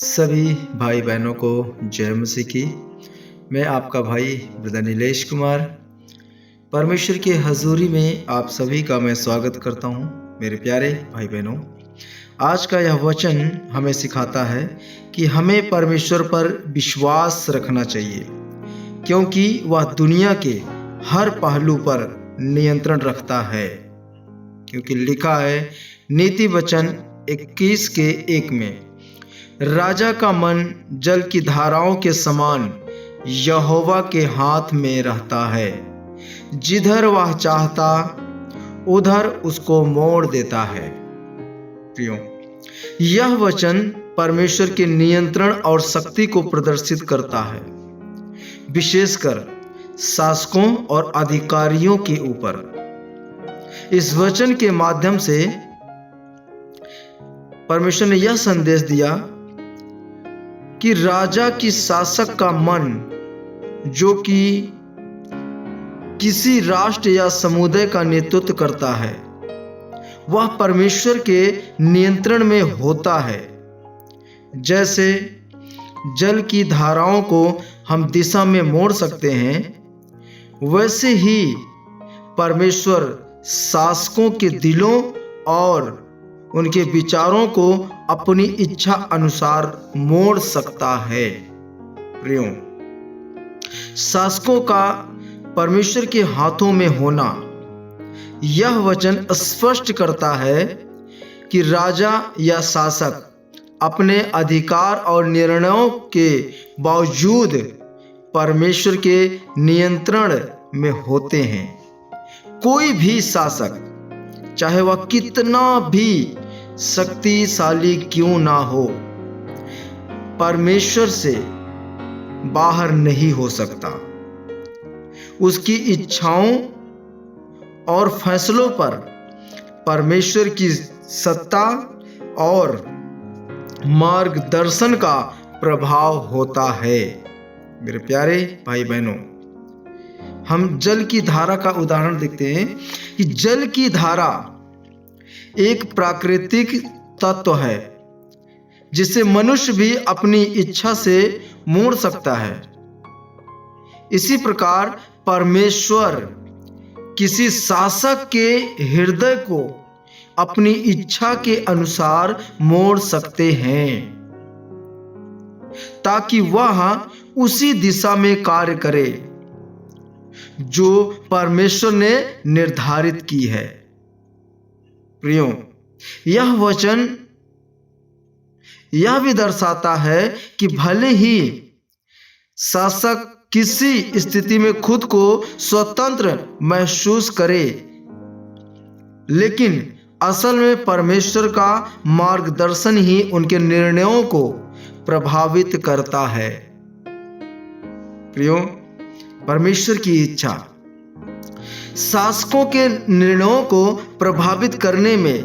सभी भाई बहनों को जय मसीह की। मैं आपका भाई ब्रदर नीलेश कुमार परमेश्वर की हजूरी में आप सभी का मैं स्वागत करता हूं। मेरे प्यारे भाई बहनों, आज का यह वचन हमें सिखाता है कि हमें परमेश्वर पर विश्वास रखना चाहिए, क्योंकि वह दुनिया के हर पहलू पर नियंत्रण रखता है। क्योंकि लिखा है नीति वचन 21 के 1 में, राजा का मन जल की धाराओं के समान यहोवा के हाथ में रहता है, जिधर वह चाहता उधर उसको मोड़ देता है। प्रियो, यह वचन परमेश्वर के नियंत्रण और शक्ति को प्रदर्शित करता है, विशेषकर शासकों और अधिकारियों के ऊपर। इस वचन के माध्यम से परमेश्वर ने यह संदेश दिया कि राजा की शासक का मन, जो कि किसी राष्ट्र या समुदाय का नेतृत्व करता है, वह परमेश्वर के नियंत्रण में होता है। जैसे जल की धाराओं को हम दिशा में मोड़ सकते हैं, वैसे ही परमेश्वर शासकों के दिलों और उनके विचारों को अपनी इच्छा अनुसार मोड़ सकता है। प्रियो, शासकों का परमेश्वर के हाथों में होना, यह वचन स्पष्ट करता है कि राजा या शासक अपने अधिकार और निर्णयों के बावजूद परमेश्वर के नियंत्रण में होते हैं। कोई भी शासक, चाहे वह कितना भी शक्तिशाली क्यों ना हो, परमेश्वर से बाहर नहीं हो सकता। उसकी इच्छाओं और फैसलों पर परमेश्वर की सत्ता और मार्गदर्शन का प्रभाव होता है। मेरे प्यारे भाई बहनों, हम जल की धारा का उदाहरण देखते हैं कि जल की धारा एक प्राकृतिक तत्व है, जिसे मनुष्य भी अपनी इच्छा से मोड़ सकता है। इसी प्रकार परमेश्वर किसी शासक के हृदय को अपनी इच्छा के अनुसार मोड़ सकते हैं, ताकि वह उसी दिशा में कार्य करे जो परमेश्वर ने निर्धारित की है। प्रियो, यह वचन यह भी दर्शाता है कि भले ही शासक किसी स्थिति में खुद को स्वतंत्र महसूस करे, लेकिन असल में परमेश्वर का मार्गदर्शन ही उनके निर्णयों को प्रभावित करता है। प्रियो, परमेश्वर की इच्छा शासकों के निर्णयों को प्रभावित करने में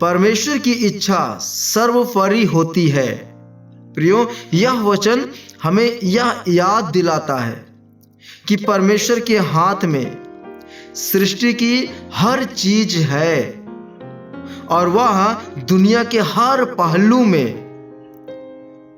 परमेश्वर की इच्छा सर्वोपरि होती है। प्रियो, यह वचन हमें यह याद दिलाता है कि परमेश्वर के हाथ में सृष्टि की हर चीज है और वह दुनिया के हर पहलू में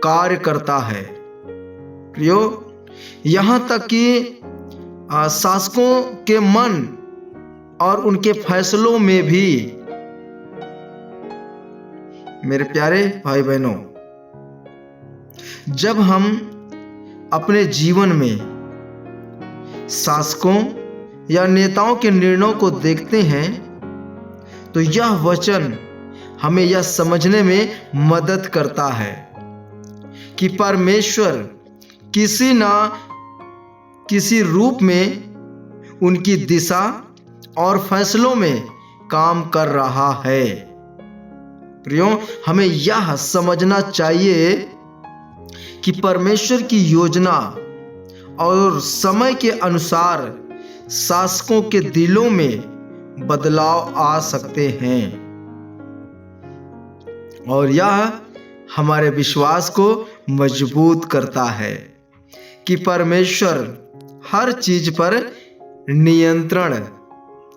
कार्य करता है। प्रियो, यहां तक कि शासकों के मन और उनके फैसलों में भी। मेरे प्यारे भाई बहनों, जब हम अपने जीवन में शासकों या नेताओं के निर्णयों को देखते हैं, तो यह वचन हमें यह समझने में मदद करता है कि परमेश्वर किसी ना किसी रूप में उनकी दिशा और फैसलों में काम कर रहा है। प्रियो, हमें यह समझना चाहिए कि परमेश्वर की योजना और समय के अनुसार शासकों के दिलों में बदलाव आ सकते हैं, और यह हमारे विश्वास को मजबूत करता है कि परमेश्वर हर चीज पर नियंत्रण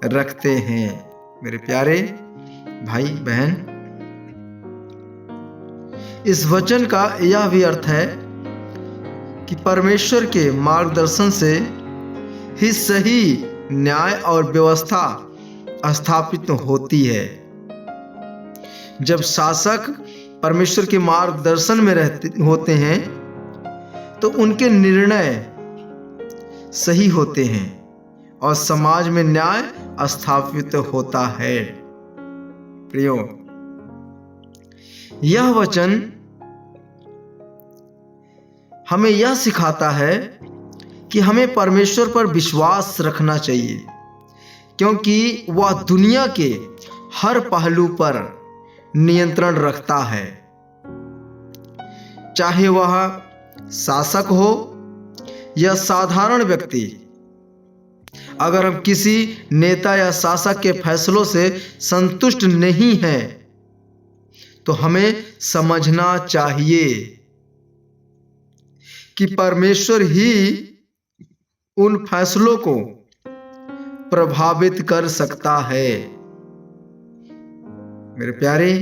रखते हैं। मेरे प्यारे भाई बहन, इस वचन का यह भी अर्थ है कि परमेश्वर के मार्गदर्शन से ही सही न्याय और व्यवस्था स्थापित होती है। जब शासक परमेश्वर के मार्गदर्शन में होते हैं तो उनके निर्णय सही होते हैं और समाज में न्याय स्थापित होता है। प्रियो, यह वचन हमें यह सिखाता है कि हमें परमेश्वर पर विश्वास रखना चाहिए, क्योंकि वह दुनिया के हर पहलू पर नियंत्रण रखता है। चाहे वह शासक हो या साधारण व्यक्ति, अगर हम किसी नेता या शासक के फैसलों से संतुष्ट नहीं हैं तो हमें समझना चाहिए कि परमेश्वर ही उन फैसलों को प्रभावित कर सकता है। मेरे प्यारे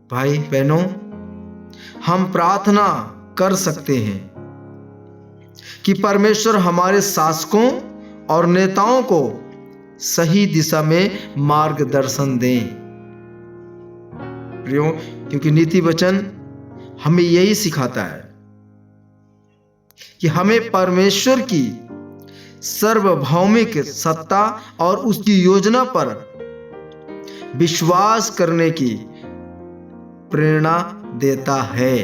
भाई बहनों, हम प्रार्थना कर सकते हैं कि परमेश्वर हमारे शासकों और नेताओं को सही दिशा में मार्गदर्शन दें। प्रियो, क्योंकि नीति वचन हमें यही सिखाता है कि हमें परमेश्वर की सार्वभौमिक सत्ता और उसकी योजना पर विश्वास करने की प्रेरणा देता है,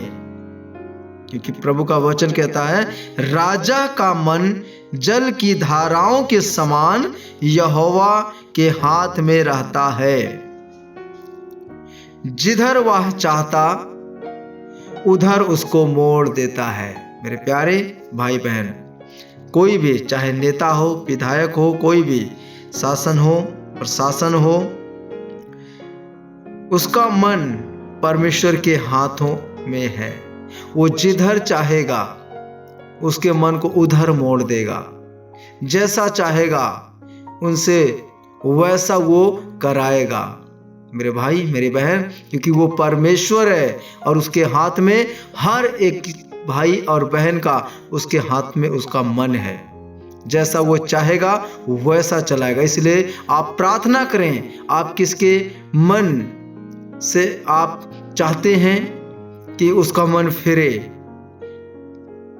क्योंकि प्रभु का वचन कहता है, राजा का मन जल की धाराओं के समान यहोवा के हाथ में रहता है। जिधर वह चाहता उधर उसको मोड़ देता है। मेरे प्यारे भाई बहन, कोई भी, चाहे नेता हो, विधायक हो, कोई भी शासन हो, प्रशासन हो, उसका मन परमेश्वर के हाथों में है। वो जिधर चाहेगा उसके मन को उधर मोड़ देगा, जैसा चाहेगा उनसे वैसा वो कराएगा। मेरे भाई, मेरी बहन, क्योंकि वो परमेश्वर है और उसके हाथ में हर एक भाई और बहन का, उसके हाथ में उसका मन है। जैसा वो चाहेगा वैसा चलाएगा। इसलिए आप प्रार्थना करें, आप किसके मन से आप चाहते हैं कि उसका मन फिरे।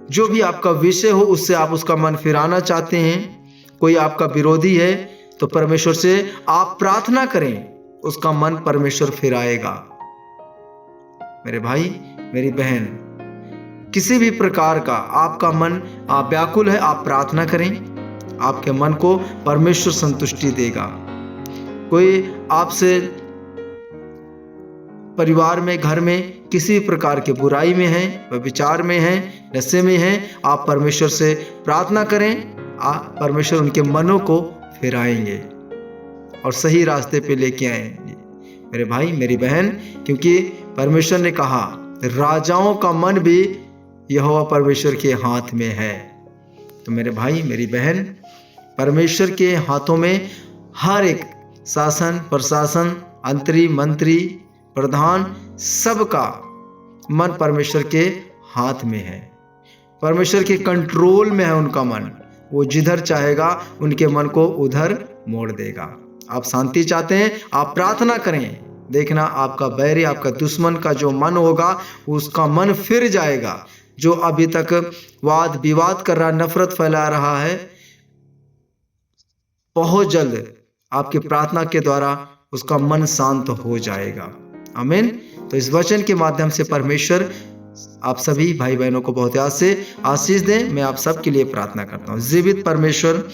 जो भी आपका विषय हो उससे आप उसका मन फिराना चाहते हैं। कोई आपका विरोधी है तो परमेश्वर से आप प्रार्थना करें, उसका मन परमेश्वर फिराएगा। मेरे भाई, मेरी बहन, किसी भी प्रकार का आपका मन आप व्याकुल है, आप प्रार्थना करें, आपके मन को परमेश्वर संतुष्टि देगा। कोई आपसे परिवार में, घर में किसी प्रकार के बुराई में है, विचार में है, नशे में है, आप परमेश्वर से प्रार्थना करें, परमेश्वर उनके मनों को फिराएंगे और सही रास्ते पे लेके आएंगे। मेरे भाई, मेरी बहन, क्योंकि परमेश्वर ने कहा राजाओं का मन भी यहोवा परमेश्वर के हाथ में है। तो मेरे भाई, मेरी बहन, परमेश्वर के हाथों में हर एक शासन, प्रशासन, अंतरी, मंत्री, प्रधान, सबका मन परमेश्वर के हाथ में है। परमेश्वर के कंट्रोल में है उनका मन। वो जिधर चाहेगा उनके मन को उधर मोड़ देगा। आप शांति चाहते हैं, आप प्रार्थना करें, देखना आपका बैरी, आपका दुश्मन का जो मन होगा उसका मन फिर जाएगा। जो अभी तक वाद विवाद कर रहा, नफरत फैला रहा है, बहुत जल्द आपकी प्रार्थना के द्वारा उसका मन शांत हो जाएगा। आमीन। तो इस वचन के माध्यम से परमेश्वर आप सभी भाई बहनों को बहुत याद से आशीष दें। मैं आप सबके लिए प्रार्थना करता हूँ। जीवित परमेश्वर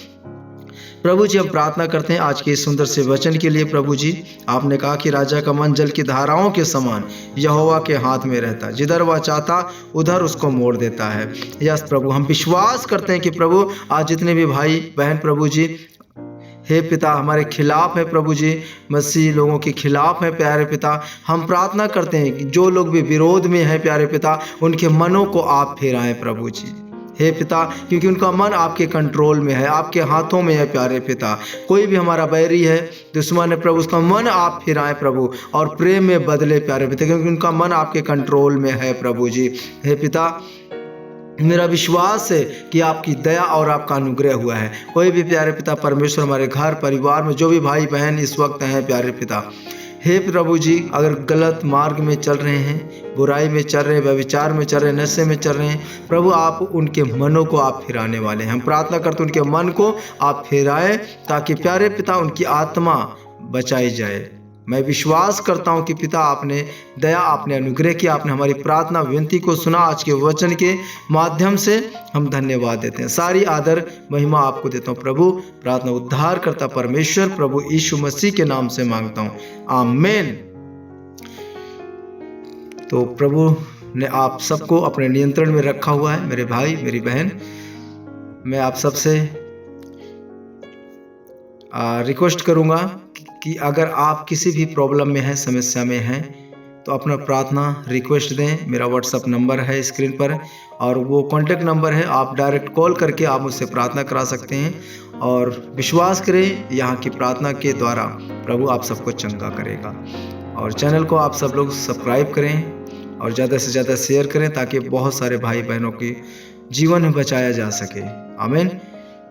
प्रभु जी, हम प्रार्थना करते हैं आज के इस सुंदर से वचन के लिए। प्रभु जी, आपने कहा कि राजा का मन जल की धाराओं के समान यहोवा के हाथ में रहता है, जिधर वह चाहता उधर उसको मोड़ देता है। यस प्रभु, हम विश्वास करते हैं कि प्रभु आज जितने भी भाई बहन प्रभु जी हे पिता हमारे खिलाफ है, प्रभु जी मसीह लोगों के खिलाफ है प्यारे पिता, हम प्रार्थना करते हैं कि जो लोग भी विरोध में हैं प्यारे पिता, उनके मनों को आप फिराएं प्रभु जी। हे पिता, क्योंकि उनका मन आपके कंट्रोल में है, आपके हाथों में है प्यारे पिता। कोई भी हमारा बैरी है, दुश्मन है प्रभु, उसका मन आप फिराएं प्रभु और प्रेम में बदले प्यारे पिता, क्योंकि उनका मन आपके कंट्रोल में है प्रभु जी। हे पिता, मेरा विश्वास है कि आपकी दया और आपका अनुग्रह हुआ है। कोई भी प्यारे पिता परमेश्वर हमारे घर परिवार में जो भी भाई बहन इस वक्त हैं प्यारे पिता, हे प्रभु जी, अगर गलत मार्ग में चल रहे हैं, बुराई में चल रहे हैं, व्यभिचार में चल रहे हैं, नशे में चल रहे हैं प्रभु, आप उनके मनों को आप फिराने वाले हैं। हम प्रार्थना करते उनके मन को आप फिराएं ताकि प्यारे पिता उनकी आत्मा बचाई जाए। मैं विश्वास करता हूं कि पिता आपने दया, आपने अनुग्रह किया, आपने हमारी प्रार्थना विनती को सुना। आज के वचन के माध्यम से हम धन्यवाद देते हैं। सारी आदर महिमा आपको देता हूं प्रभु। प्रार्थना उद्धार करता परमेश्वर प्रभु यीशु मसीह के नाम से मांगता हूं, आमीन। तो प्रभु ने आप सबको अपने नियंत्रण में रखा हुआ है। मेरे भाई मेरी बहन, मैं आप सबसे रिक्वेस्ट करूंगा कि अगर आप किसी भी प्रॉब्लम में हैं, समस्या में हैं, तो अपना प्रार्थना रिक्वेस्ट दें। मेरा व्हाट्सअप नंबर है स्क्रीन पर और वो कॉन्टैक्ट नंबर है। आप डायरेक्ट कॉल करके आप मुझसे प्रार्थना करा सकते हैं और विश्वास करें, यहाँ की प्रार्थना के द्वारा प्रभु आप सबको चंगा करेगा। और चैनल को आप सब लोग सब्सक्राइब करें और ज़्यादा से ज़्यादा शेयर करें ताकि बहुत सारे भाई बहनों के जीवन बचाया जा सके, आमीन।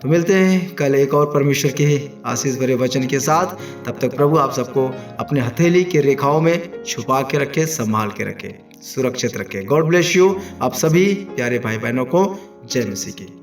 तो मिलते हैं कल एक और परमेश्वर के आशीष भरे वचन के साथ। तब तक प्रभु आप सबको अपने हथेली के रेखाओं में छुपा के रखे, संभाल के रखे, सुरक्षित रखे। God bless you. आप सभी प्यारे भाई बहनों को जय मसीह की।